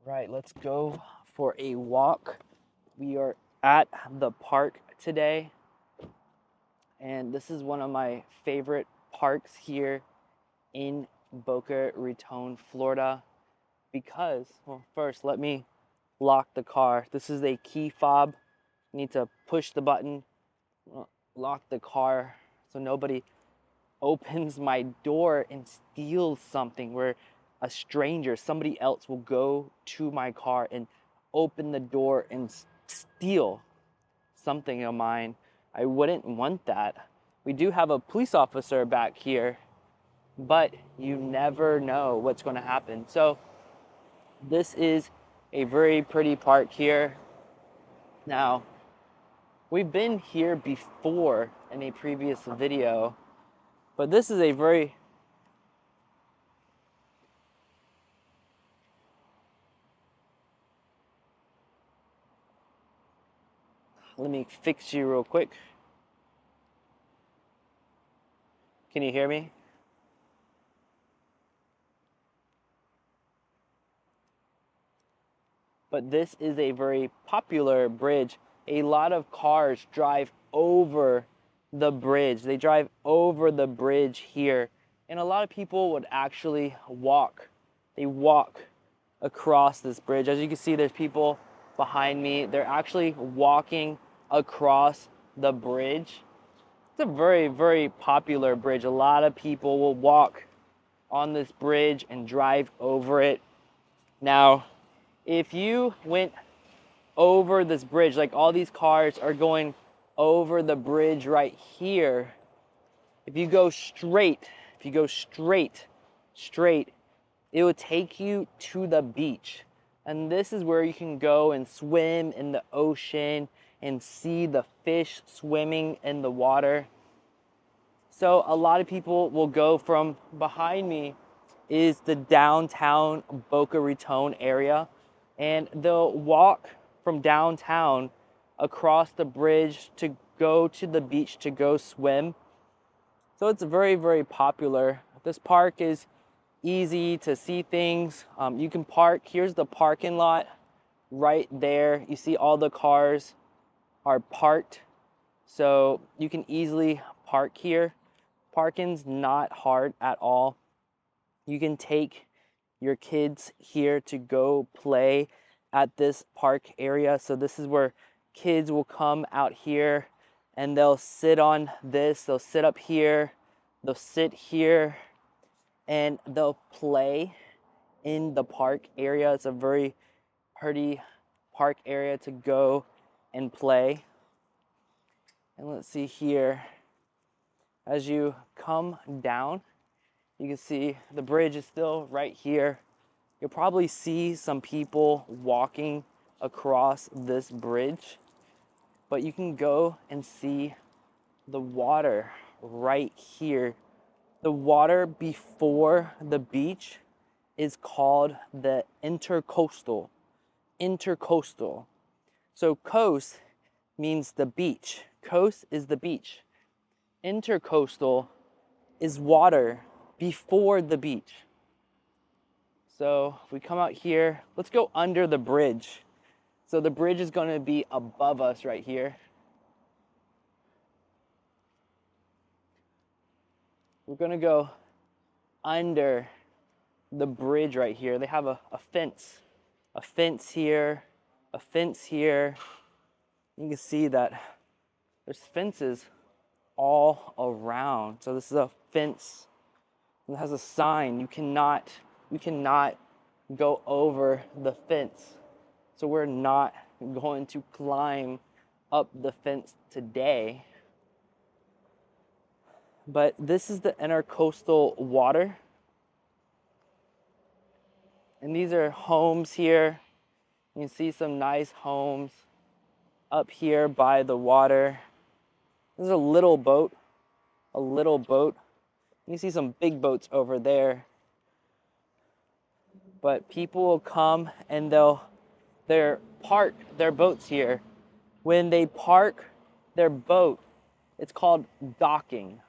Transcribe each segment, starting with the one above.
Right, let's go for a walk. We are at the park today, and this is one of my favorite parks here in Boca Raton, Florida, because, well, first let me lock the car. This is a key fob. You need to push the button, lock the car so nobody opens my door and steals something, where a stranger, somebody else, will go to my car and open the door and steal something of mine. I wouldn't want that. We do have a police officer back here, but you never know what's going to happen. So this is a very pretty park here. Now, we've been here before in a previous video, but this is a very let me fix you real quick. Can you hear me? But this is a very popular bridge. A lot of cars drive over the bridge. They drive over the bridge here. And a lot of people would actually walk. They walk across this bridge. As you can see, there's people behind me. They're actually walking across the bridge. It's a very, very popular bridge. A lot of people will walk on this bridge and drive over it. Now, if you went over this bridge, like all these cars are going over the bridge right here, if you go straight, it would take you to the beach. And this is where you can go and swim in the ocean and see the fish swimming in the water. So a lot of people will go from behind me is the downtown Boca Raton area, and they'll walk from downtown across the bridge to go to the beach to go swim. So it's very, very popular. This park is easy to see things. You can park. Here's the parking lot right there. You see all the cars are parked, so you can easily park here. Parking's not hard at all. You can take your kids here to go play at this park area. So this is where kids will come out here and they'll sit on this, they'll sit up here, they'll sit here, and they'll play in the park area. It's a very pretty park area to go and play. And let's see here, as you come down, you can see the bridge is still right here. You'll probably see some people walking across this bridge, but you can go and see the water right here. The water before the beach is called the Intracoastal. Intercoastal. So coast means the beach. Coast is the beach. Intercoastal is water before the beach. So if we come out here, let's go under the bridge. So the bridge is going to be above us right here. We're going to go under the bridge right here. They have a fence here, a fence here. You can see that there's fences all around. So this is a fence. It has a sign. You cannot go over the fence. So we're not going to climb up the fence today. But this is the intercoastal water. And these are homes here. You can see some nice homes up here by the water. There's a little boat. You can see some big boats over there. But people will come and they'll park their boats here. When they park their boat, it's called docking.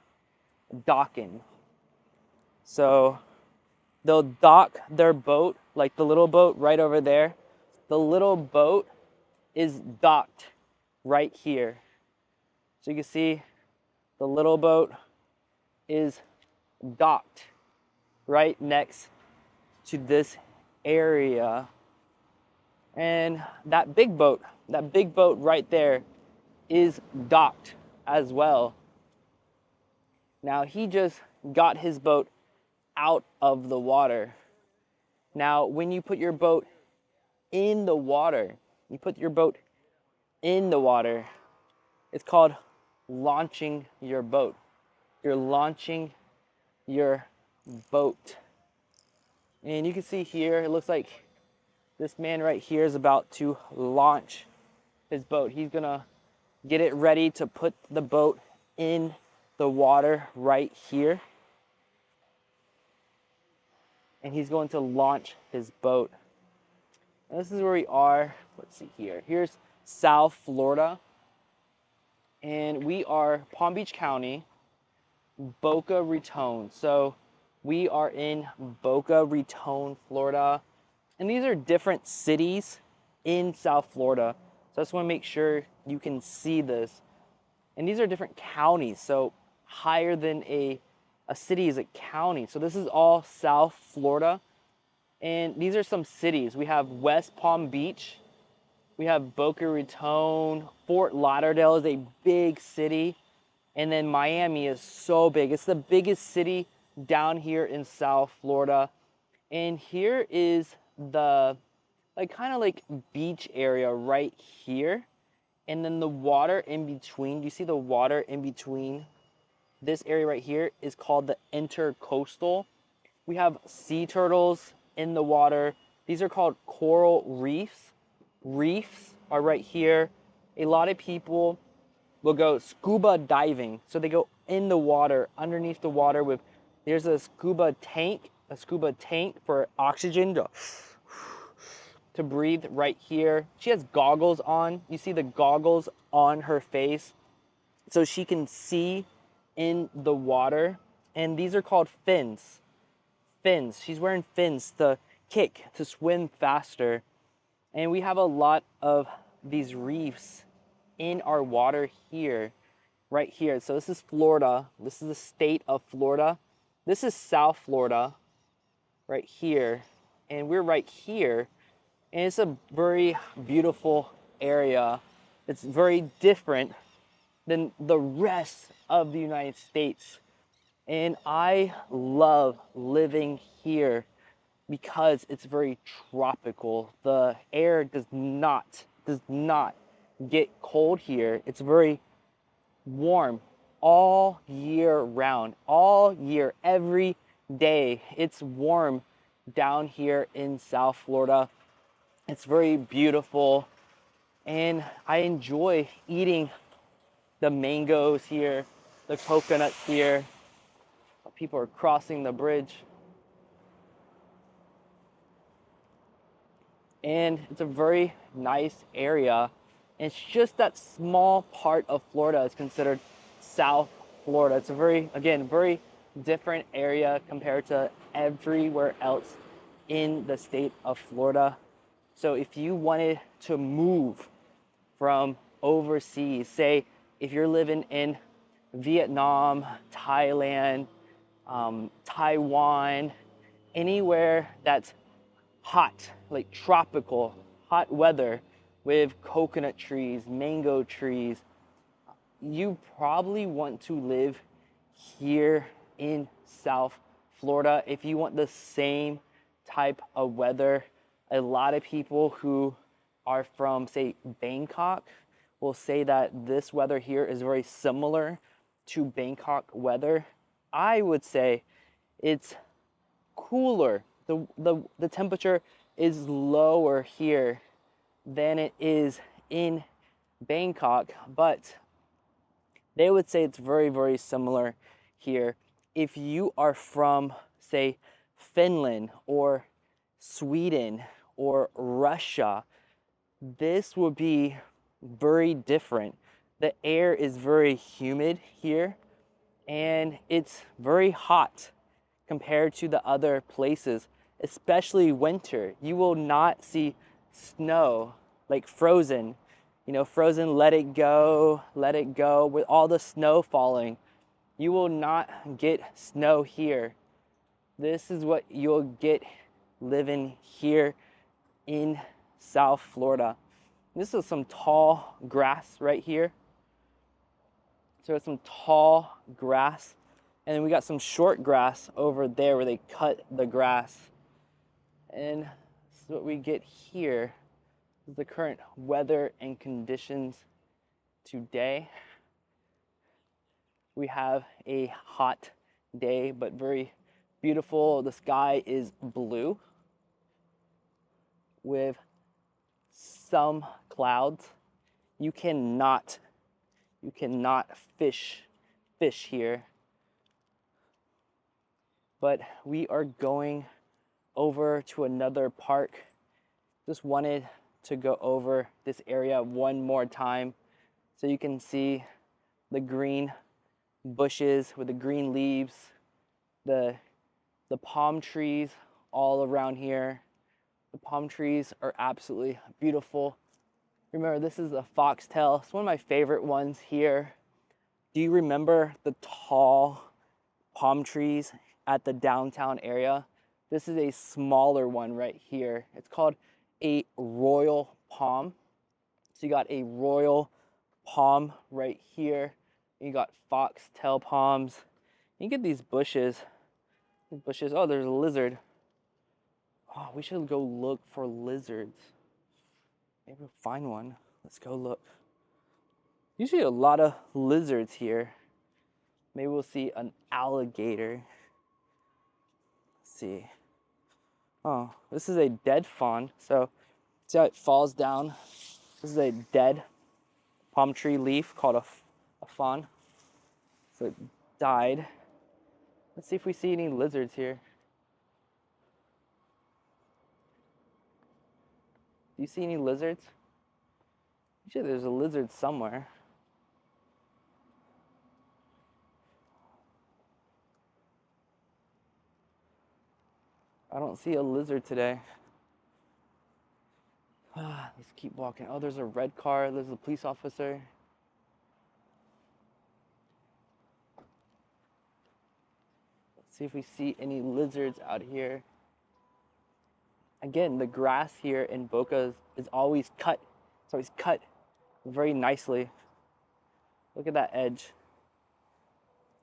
So they'll dock their boat, like the little boat right over there. The little boat is docked right here. So you can see the little boat is docked right next to this area. And that big boat right there is docked as well. Now he just got his boat out of the water. Now when you put your boat in the water, it's called launching your boat. You're launching your boat. And you can see here, it looks like this man right here is about to launch his boat. He's gonna get it ready to put the boat in the water right here. And he's going to launch his boat. And this is where we are. Let's see here. Here's South Florida. And we are Palm Beach County, Boca Raton. So we are in Boca Raton, Florida. And these are different cities in South Florida. So I just want to make sure you can see this. And these are different counties. So higher than a city is a county. So this is all South Florida. And these are some cities. We have West Palm Beach. We have Boca Raton. Fort Lauderdale is a big city. And then Miami is so big. It's the biggest city down here in South Florida. And here is the kind of like beach area right here. And then the water in between. Do you see the water in between? This area right here is called the Intracoastal. We have sea turtles in the water. These are called coral reefs. Reefs are right here. A lot of people will go scuba diving. So they go in the water, underneath the water with, there's a scuba tank for oxygen to breathe right here. She has goggles on. You see the goggles on her face so she can see in the water. And these are called fins. Fins. She's wearing fins to kick, to swim faster. And we have a lot of these reefs in our water here, right here. So this is Florida. This is the state of Florida. This is South Florida, right here. And we're right here. And it's a very beautiful area. It's very different than the rest of the United States. And I love living here because it's very tropical. The air does not get cold here. It's very warm all year round, all year, every day. It's warm down here in South Florida. It's very beautiful, and I enjoy eating the mangoes here, the coconuts here. People are crossing the bridge. And it's a very nice area. And it's just that small part of Florida is considered South Florida. It's a very different area compared to everywhere else in the state of Florida. So if you wanted to move from overseas, say if you're living in Vietnam, Thailand, Taiwan, anywhere that's hot, like tropical, hot weather with coconut trees, mango trees, you probably want to live here in South Florida if you want the same type of weather. A lot of people who are from, say, Bangkok will say that this weather here is very similar to Bangkok weather. I would say it's cooler. The temperature is lower here than it is in Bangkok, but they would say it's very, very similar here. If you are from, say, Finland or Sweden or Russia, this will be very different. The air is very humid here, and it's very hot compared to the other places, especially winter. You will not see snow like Frozen. You know, Frozen, let it go, with all the snow falling. You will not get snow here. This is what you'll get living here in South Florida. This is some tall grass right here. So it's some tall grass, and then we got some short grass over there where they cut the grass. And this is what we get here. This is the current weather and conditions today. We have a hot day, but very beautiful. The sky is blue with some clouds. You cannot fish here. But we are going over to another park. Just wanted to go over this area one more time so you can see the green bushes with the green leaves, the palm trees all around here. The palm trees are absolutely beautiful. Remember, this is a foxtail. It's one of my favorite ones here. Do you remember the tall palm trees at the downtown area? This is a smaller one right here. It's called a royal palm. So you got a royal palm right here. You got foxtail palms. You get these bushes. Oh, there's a lizard. Oh, we should go look for lizards. Maybe we'll find one. Let's go look. Usually a lot of lizards here. Maybe we'll see an alligator. Let's see. Oh, this is a dead fawn. So see how it falls down? This is a dead palm tree leaf called a fawn. So it died. Let's see if we see any lizards here. Do you see any lizards? Usually there's a lizard somewhere. I don't see a lizard today. Let's keep walking. Oh, there's a red car. There's a police officer. Let's see if we see any lizards out here. Again, the grass here in Boca is always cut. It's always cut very nicely. Look at that edge.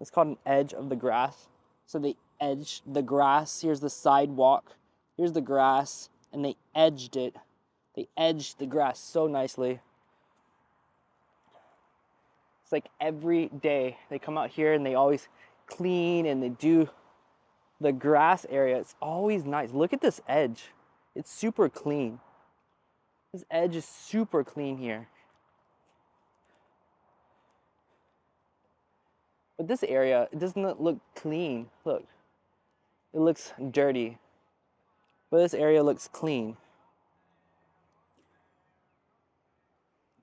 It's called an edge of the grass. So they edged the grass. Here's the sidewalk. Here's the grass, and they edged it. They edged the grass so nicely. It's like every day they come out here and they always clean and they do the grass area. It's always nice. Look at this edge. It's super clean. This edge is super clean here. But this area, it doesn't look clean. Look, it looks dirty. But this area looks clean.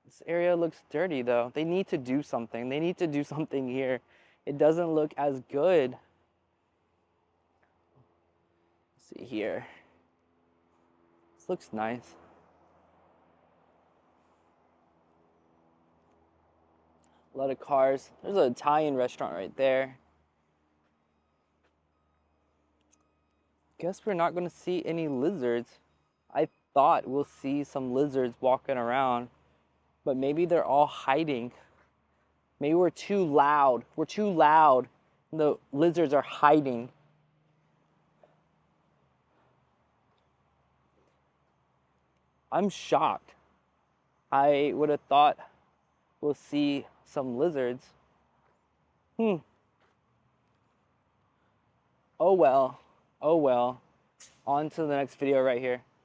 This area looks dirty though. They need to do something. They need to do something here. It doesn't look as good. Let's see here. This looks nice. A lot of cars. There's an Italian restaurant right there. Guess we're not going to see any lizards. I thought we'll see some lizards walking around, but maybe they're all hiding. Maybe we're too loud. We're too loud. The lizards are hiding. I'm shocked. I would have thought we'll see some lizards. Oh well. Oh well. On to the next video right here.